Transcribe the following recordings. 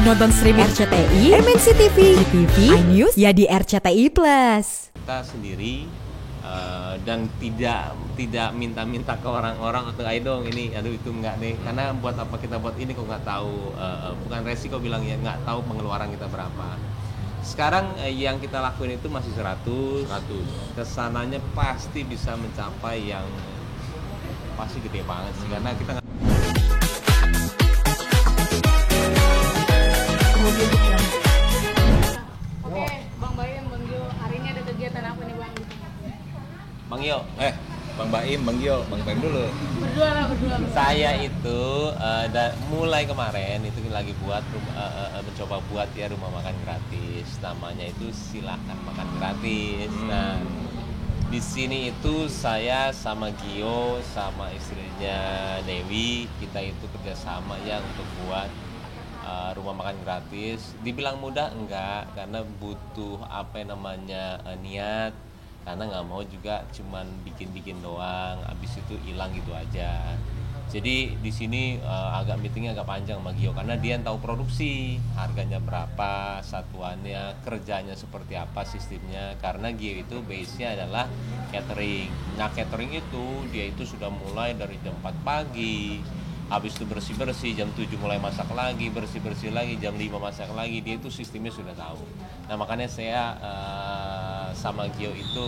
Nonton streaming RCTI, MNC TV, GTV, iNews, ya di RCTI Plus. Kita sendiri dan tidak minta-minta ke orang-orang untuk ayo dong ini, aduh itu enggak deh, karena buat apa kita buat ini kok nggak tahu, bukan resiko bilang ya, nggak tahu pengeluaran kita berapa. Sekarang yang kita lakuin itu masih 100. Kesananya pasti bisa mencapai yang pasti gede banget sih, karena kita Oke, Bang Baim, Bang Gio, hari ini ada kegiatan apa nih Bang? Bang Yo, Bang Baim, Bang Gio, Bang Baim dulu. Berdua. saya itu mulai kemarin itu lagi mencoba buat ya rumah makan gratis, namanya itu silakan makan gratis. Nah, di sini itu saya sama Gio sama istrinya Dewi, kita itu kerjasama ya untuk buat rumah makan gratis. Dibilang mudah enggak, karena butuh niat, karena nggak mau juga cuman bikin doang, habis itu hilang gitu aja. Jadi di sini agak meetingnya agak panjang sama Gio, karena dia yang tahu produksi, harganya berapa, satuannya, kerjanya seperti apa sistemnya. Karena Gio itu base-nya adalah catering. Nah, catering itu dia itu sudah mulai dari jam 4 pagi, habis itu bersih-bersih, jam 7 mulai masak lagi, bersih-bersih lagi, jam 5 masak lagi. Dia itu sistemnya sudah tahu. Nah, makanya saya sama Gio itu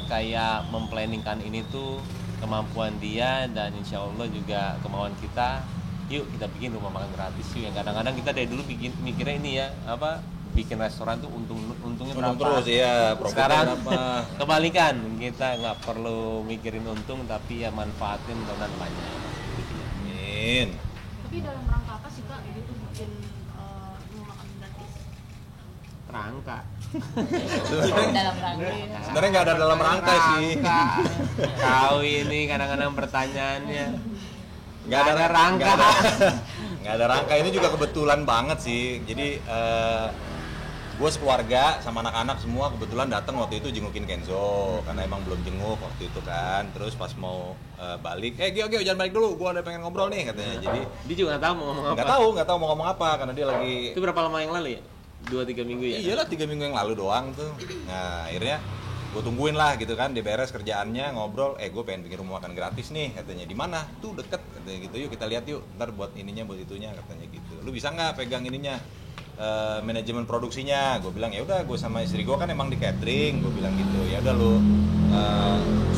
kayak memplanningkan ini tuh kemampuan dia, dan insya Allah juga kemauan kita. Yuk kita bikin rumah makan gratis yuk. Yang kadang-kadang kita dari dulu mikirnya ini ya, bikin restoran tuh untungnya berapa Terus ya, sekarang berapa. kebalikan, kita nggak perlu mikirin untung, tapi ya manfaatin dengan banyak. Amin. Tapi dalam rangka apa sih Kak gitu bikin rumah makan gratis? Rangka Dalam rangka. Sebenarnya nggak ada dalam rangka sih. Kau ini kadang-kadang pertanyaannya Nggak ada rangka. Nggak ada rangka, ini juga kebetulan banget sih. Jadi gue sekeluarga sama anak-anak semua kebetulan datang waktu itu jengukin Kenzo, karena emang belum jenguk waktu itu kan. Terus pas mau balik, Gio jangan balik dulu, gue ada pengen ngobrol nih katanya. Jadi Dia juga nggak tahu mau ngomong apa. nggak tahu mau ngomong apa, karena dia lagi. Itu berapa lama yang lalu ya? 2-3 minggu ya? Iyalah 3 minggu yang lalu doang tuh. Nah akhirnya gue tungguin lah gitu kan, dia beres kerjaannya, ngobrol, gue pengen bikin rumah makan gratis nih katanya. Di mana? Tuh deket katanya gitu. Yuk kita lihat yuk, ntar buat ininya buat itunya katanya gitu. Lu bisa nggak pegang ininya, manajemen produksinya? Gue bilang ya udah, gue sama istri gue kan emang di catering, gue bilang gitu. Ya udah lu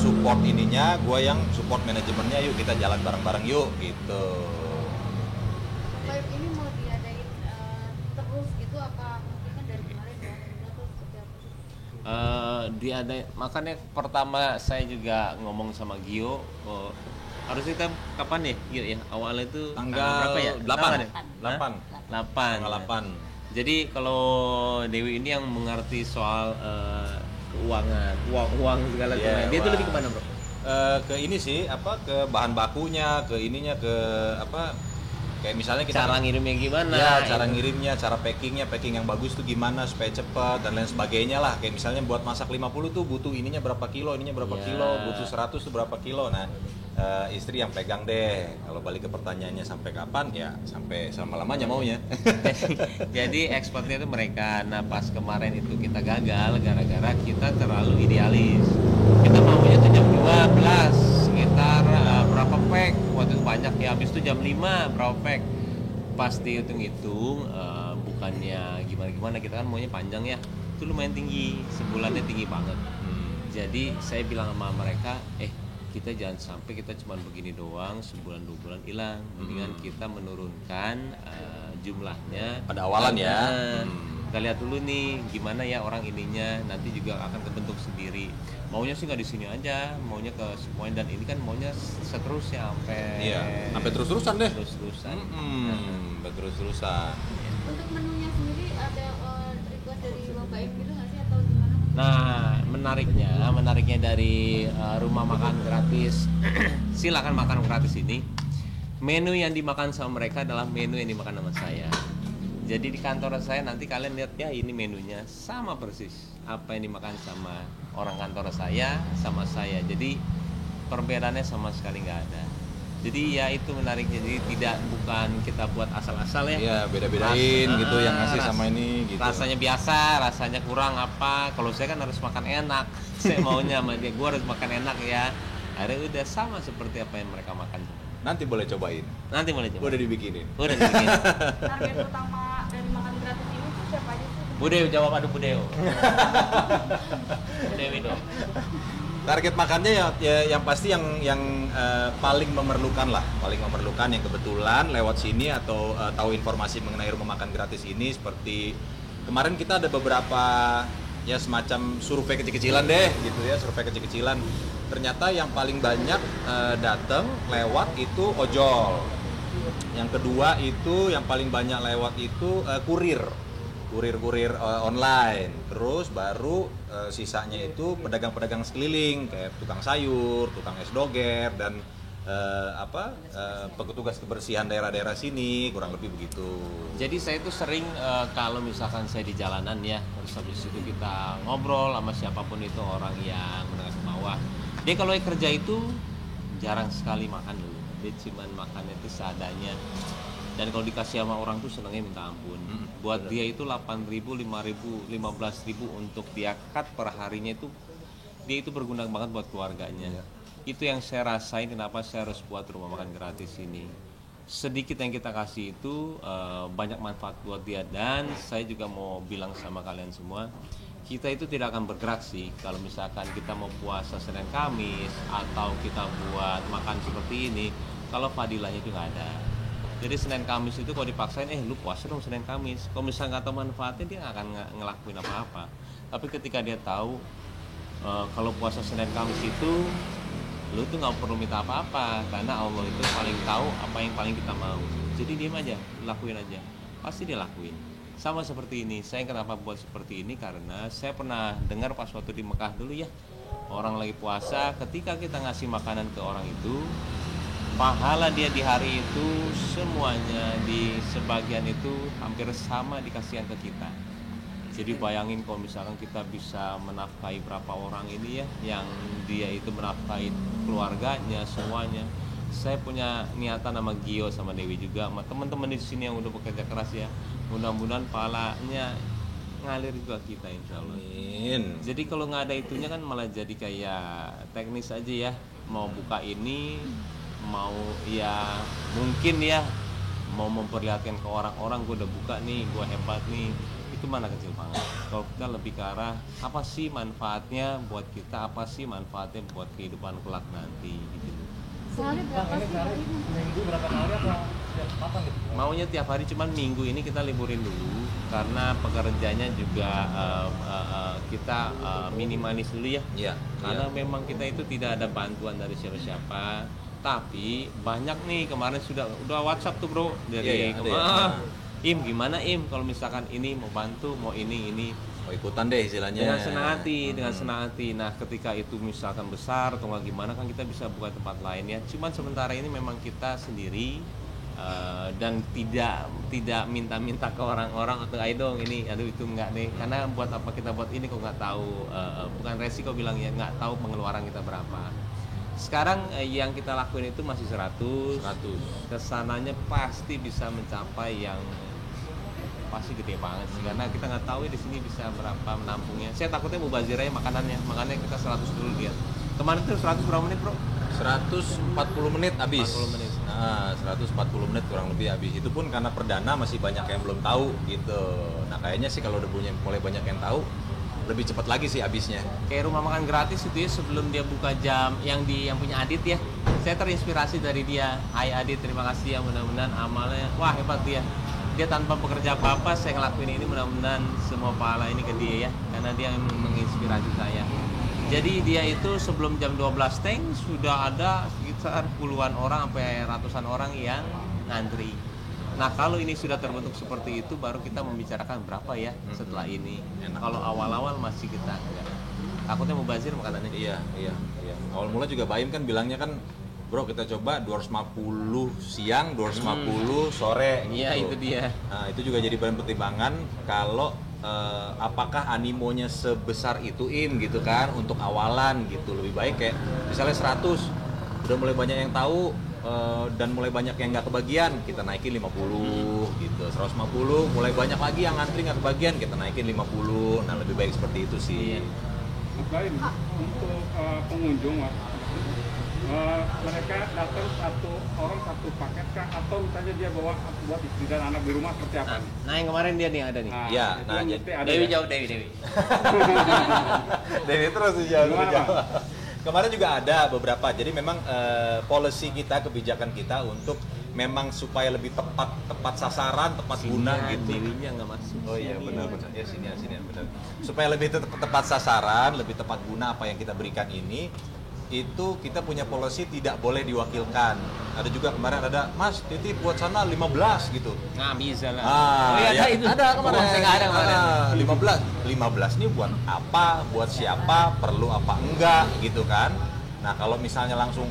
support ininya, gue yang support manajemennya, yuk kita jalan bareng-bareng yuk gitu. Baim ini mau diadain terus gitu apa mungkin kan dari kemarin ya? Atau seperti apa sih? Makanya pertama saya juga ngomong sama Gio, harus kita kapan ya Gio ya? Awalnya itu Tanggal berapa ya? 8. 8. 8. Jadi kalau Dewi ini yang mengerti soal keuangan, uang segala Yeah, macam. Dia tuh wah. lebih kemana bro? Ke ini sih, ke bahan bakunya, ke ininya, ke kayak misalnya kita Cara ngirimnya gimana? ya, cara ngirimnya, cara packingnya, packing yang bagus tuh gimana supaya cepat dan lain sebagainya lah. Kayak misalnya buat masak 50 tuh butuh ininya berapa kilo, ininya berapa Ya. kilo, butuh 100 tuh berapa kilo. Nah, istri yang pegang deh. Kalau balik ke pertanyaannya sampai kapan, ya sampai selama-lamanya maunya. Jadi ekspornya itu mereka. Nah pas kemarin itu kita gagal gara-gara kita terlalu idealis. Kita maunya tuh jam 12 sekitar berapa pack. Waktu itu banyak ya, habis itu jam 5 berapa pack. Pas dihitung-hitung bukannya gimana-gimana, kita kan maunya panjang ya. Itu lumayan tinggi, sebulannya tinggi banget. Jadi saya bilang sama mereka, kita jangan sampai kita cuma begini doang, sebulan 2 bulan hilang. Mendingan kita menurunkan jumlahnya Pada awalan ya. Kita lihat dulu nih gimana ya orang ininya, nanti juga akan kebentuk sendiri. Maunya sih nggak di sini aja, maunya ke semuanya, dan ini kan maunya seterusnya Sampai terus-terusan deh. terus-terusan. Sampai terus-terusan. Untuk menunya sendiri ada request dari Bang Baim gitu nggak sih atau gimana? Nah, menariknya dari rumah makan gratis silakan makan gratis ini, menu yang dimakan sama mereka adalah menu yang dimakan sama saya. Jadi di kantor saya nanti kalian lihat ya, ini menunya sama persis apa yang dimakan sama orang kantor saya sama saya. Jadi perbedaannya sama sekali nggak ada. Jadi ya itu menariknya, jadi bukan kita buat asal-asal ya. Iya, beda-bedain gitu yang ngasih ras- sama ini gitu. Rasanya biasa, rasanya kurang apa. Kalau saya kan harus makan enak. Saya maunya sama dia, gue harus makan enak ya. Akhirnya udah sama seperti apa yang mereka makan. Nanti boleh cobain. Nanti mulai coba. Udah dibikinin. Udah dibikin. Target utama dari makan gratis ini tuh siapa aja sih? Budeo jawab, aduh Budeo. Budeo itu. Target makannya yang pasti yang paling memerlukan lah, paling memerlukan yang kebetulan lewat sini atau tahu informasi mengenai rumah makan gratis ini. Seperti kemarin kita ada beberapa ya semacam survei kecil-kecilan deh gitu ya, survei kecil-kecilan. Ternyata yang paling banyak datang lewat itu ojol. Yang kedua itu yang paling banyak lewat itu kurir online. Terus baru sisanya itu pedagang-pedagang sekeliling kayak tukang sayur, tukang es doger dan petugas kebersihan daerah-daerah sini, kurang lebih begitu. Jadi saya itu sering kalau misalkan saya di jalanan ya, terus habis itu kita ngobrol sama siapapun itu orang yang menengah ke bawah. Dia kalau kerja itu jarang sekali makan dulu. Dia cuma makannya itu seadanya. Dan kalau dikasih sama orang tuh senangnya minta ampun. Buat dia itu 8.000, 5.000, 15.000 untuk dia cut per harinya itu, dia itu berguna banget buat keluarganya. Itu yang saya rasain kenapa saya harus buat rumah makan gratis ini. Sedikit yang kita kasih itu banyak manfaat buat dia. Dan saya juga mau bilang sama kalian semua, kita itu tidak akan bergerak sih kalau misalkan kita mau puasa Senin Kamis atau kita buat makan seperti ini kalau fadilahnya itu nggak ada. Jadi Senin Kamis itu kalau dipaksain, lu puasa dong Senin Kamis. Kalau misalnya nggak tahu manfaatnya, dia nggak akan ngelakuin apa-apa. Tapi ketika dia tahu kalau puasa Senin Kamis itu, lu tuh nggak perlu minta apa-apa karena Allah itu paling tahu apa yang paling kita mau. Jadi diam aja, lakuin aja, pasti dia lakuin. Sama seperti ini. Saya kenapa buat seperti ini karena saya pernah dengar pas waktu di Mekah dulu ya, orang lagi puasa, ketika kita ngasih makanan ke orang itu, pahala dia di hari itu semuanya di sebagian itu hampir sama dikasihkan ke kita. Jadi bayangin kalau misalkan kita bisa menafkahi berapa orang ini ya, yang dia itu menafkahi keluarganya semuanya. Saya punya niatan sama Gio sama Dewi juga, sama teman-teman di sini yang udah bekerja keras ya. Mudah-mudahan pahalanya ngalir juga kita insya Allah. Amin. Jadi kalau nggak ada itunya kan malah jadi kayak teknis aja ya. Mau buka ini, mau ya mungkin ya mau memperlihatkan ke orang-orang gue udah buka nih, gue hebat nih, itu mana kecil banget. Kalau kita lebih ke arah apa sih manfaatnya buat kita, apa sih manfaatnya buat kehidupan kelak nanti gitu. Sehari berapa sih? Minggu berapa kali atau setiap kapan gitu? Maunya tiap hari, cuman minggu ini kita liburin dulu karena pekerjanya juga kita minimalis dulu ya. Iya. Karena memang kita itu tidak ada bantuan dari siapa-siapa. Tapi banyak nih kemarin udah WhatsApp tuh bro dari Iya, ada ya. Im gimana Im kalau misalkan ini mau bantu mau ini Oh, ikutan deh istilahnya. dengan senang hati. Nah ketika itu misalkan besar atau nggak gimana kan kita bisa buka tempat lain ya. Cuman sementara ini memang kita sendiri dan tidak minta-minta ke orang-orang atau ayo dong ini, aduh itu enggak deh. Karena buat apa kita buat ini kok nggak tahu bukan resiko bilang ya, nggak tahu pengeluaran kita berapa. Sekarang yang kita lakuin itu masih 100. Kesananya pasti bisa mencapai yang pasti gede banget sih, karena kita nggak tahu ya di sini bisa berapa menampungnya. Saya takutnya mubazir aja makanannya, makanya kita 100 dulu lihat. Kemarin tuh 100 berapa menit bro? 140 menit habis. 40 menit. Nah, 140 menit kurang lebih habis. Itu pun karena perdana masih banyak yang belum tahu gitu. Nah, kayaknya sih kalau udah mulai banyak yang tahu, lebih cepat lagi sih habisnya. Kayak rumah makan gratis itu ya, sebelum dia buka jam yang punya Adit ya. Saya terinspirasi dari dia. Hai Adit, terima kasih ya, mudah-mudahan amalnya wah hebat dia. Dia tanpa bekerja apa-apa saya ngelakuin ini, mudah-mudahan semua pahala ini ke dia ya, karena dia yang menginspirasi saya. Jadi dia itu sebelum jam 12 teng sudah ada sekitar puluhan orang sampai ratusan orang yang ngantri. Nah kalau ini sudah terbentuk seperti itu baru kita membicarakan berapa ya setelah ini. Kalau awal-awal masih kita enggak. Takutnya mubazir makanannya. Iya. Awal mula juga Baim kan bilangnya kan, bro kita coba 250 siang, 250 sore. Iya gitu. itu dia. Nah itu juga jadi bahan pertimbangan kalau apakah animonya sebesar itu gitu kan untuk awalan gitu. Lebih baik kayak misalnya 100 udah mulai banyak yang tahu, dan mulai banyak yang nggak kebagian, kita naikin 50 gitu. 150, mulai banyak lagi yang ngantri nggak kebagian, kita naikin 50. Nah, lebih baik seperti itu sih. Lain untuk pengunjung Mas, mereka datang satu orang satu paket kah, atau misalnya dia bawa buat istri dan anak di rumah seperti apa? Nah, yang kemarin dia nih yang ada nih. Iya, itu nah, yang jadi- mesti ada Dewi ya? jauh, Dewi. Dan itu terus jauh. Gimana, Pak? Kemarin juga ada beberapa. Jadi memang policy kita, kebijakan kita untuk memang supaya lebih tepat sasaran, tepat guna gitu. Dewinya nggak masuk. Oh iya benar. Ya sini benar. Supaya lebih tepat sasaran, lebih tepat guna apa yang kita berikan ini, itu kita punya policy tidak boleh diwakilkan. Ada juga kemarin ada, Mas titip buat sana 15 gitu. Nah, bisa lah. Ah, oh iya, ya, ada itu. ada kemarin. Oh, saya nggak ada kemarin. 15 ini buat apa? Buat siapa? Perlu apa enggak gitu kan? Nah, kalau misalnya langsung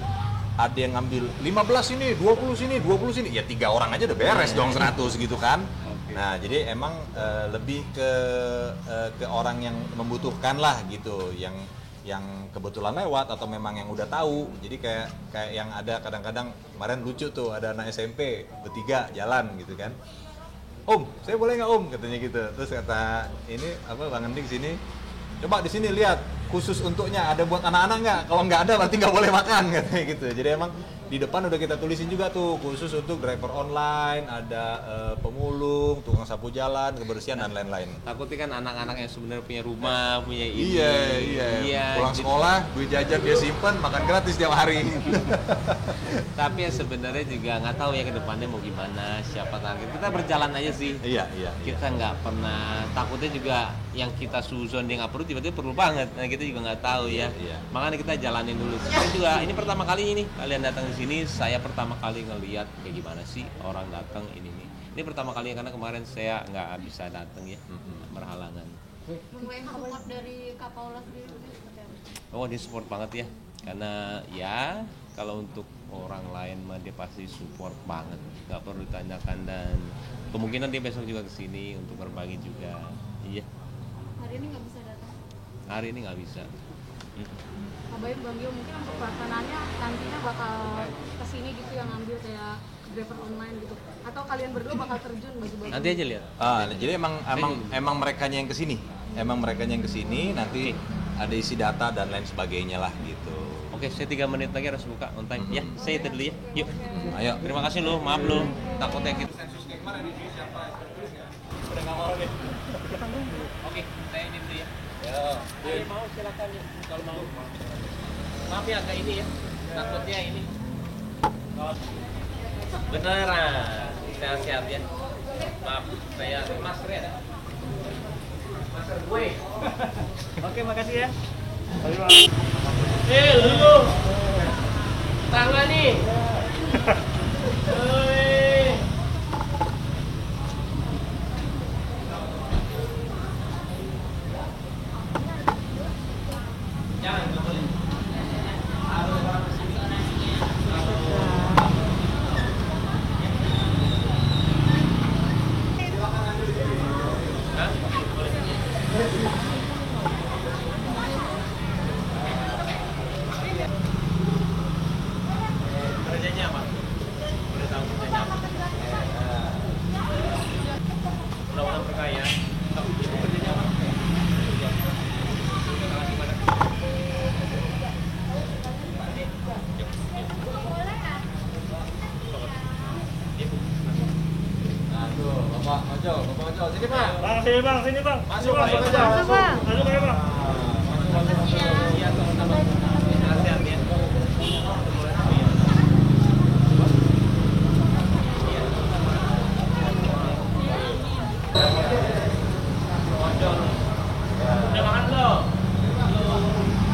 ada yang ngambil 15 sini, 20 sini, 20 sini, ya 3 orang aja udah beres dong 100 gitu kan. Oke. Nah, jadi emang lebih ke orang yang membutuhkan lah gitu, yang kebetulan lewat atau memang yang udah tahu. Jadi kayak yang ada kadang-kadang kemarin lucu tuh, ada anak SMP bertiga jalan gitu kan. Om, saya boleh nggak Om? Katanya gitu. Terus kata ini Bang Ending sini, coba di sini lihat khusus untuknya ada buat anak-anak nggak? Kalau nggak ada berarti nggak boleh makan katanya gitu. Jadi emang di depan udah kita tulisin juga tuh khusus untuk driver online, ada pemulung, tukang sapu jalan, kebersihan dan lain-lain. Takutnya kan anak-anak yang sebenarnya punya rumah, punya ini. Iya. Pulang jadi- sekolah, duit jajan dia simpen, makan gratis tiap hari. Tapi ya sebenarnya juga nggak tahu ya ke depannya mau gimana, siapa target. Kita berjalan aja sih. Iya. Kita nggak pernah, takutnya juga yang kita suzon dia nggak perlu, tiba-tiba perlu banget. Nah, kita juga nggak tahu ya. Iya. Makanya kita jalanin dulu. Saya juga ini pertama kali ini kalian datang ke sini, saya pertama kali ngelihat kayak gimana sih orang datang ini nih. Ini pertama kali karena kemarin saya nggak bisa datang ya, berhalangan. Nunggu yang support dari Kapolres sendiri seperti apa? Oh, dia support banget ya, karena ya kalau untuk orang lain mah dia pasti support banget, nggak perlu ditanyakan, dan kemungkinan dia besok juga kesini untuk berbagi juga. Iya, Hari ini nggak bisa datang. hari ini nggak bisa. Kabarin Bang Gio, mungkin untuk pelaksanaannya nantinya bakal kesini gitu yang ngambil kayak driver online gitu, atau kalian berdua bakal terjun bagi-bagi? Nanti aja lihat. Jadi emang merekanya yang kesini. Nanti ada isi data dan lain sebagainya lah gitu. Oke, saya 3 menit lagi harus buka on time. Ya, saya itu dulu ya. Yuk. Ayo. Terima kasih lo, maaf lo. Takutnya kita. Oke, saya ini dulu ya. Kalau mau silakan ya. Kalau mau. Maaf ya agak ini ya. Takutnya ini. Beneran. Sehat-sehat ya. Maaf, saya masker ya. Masker gue. Oke, makasih ya. Lu. Tangan nih. Oi. Jangan, nggak boleh. Hah? Boleh. Kerjanya apa? Boleh tahu kerjanya apa? Mudah-mudahan berkaya. Tahu ibu kerjanya apa? Sekarang gimana? Ibu. Aduh, Bapak Ojo, sini Pak. Bang, sini bang, sini bang. Masuk Sini, aja. Masuk aja bang. Iya, sama-sama. Sehat ya. Udah makan belum?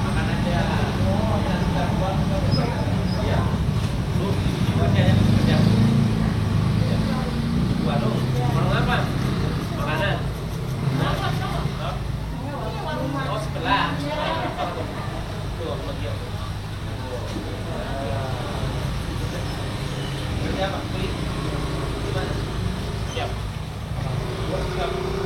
Makan aja. Iya. Lu, kerja ya, kerja. Waduh, mau apa? Makanan. Hah? Oh, sebelah. Tuh, sama dia. Kerja apa? Beli. Gimana? Siap. Siap.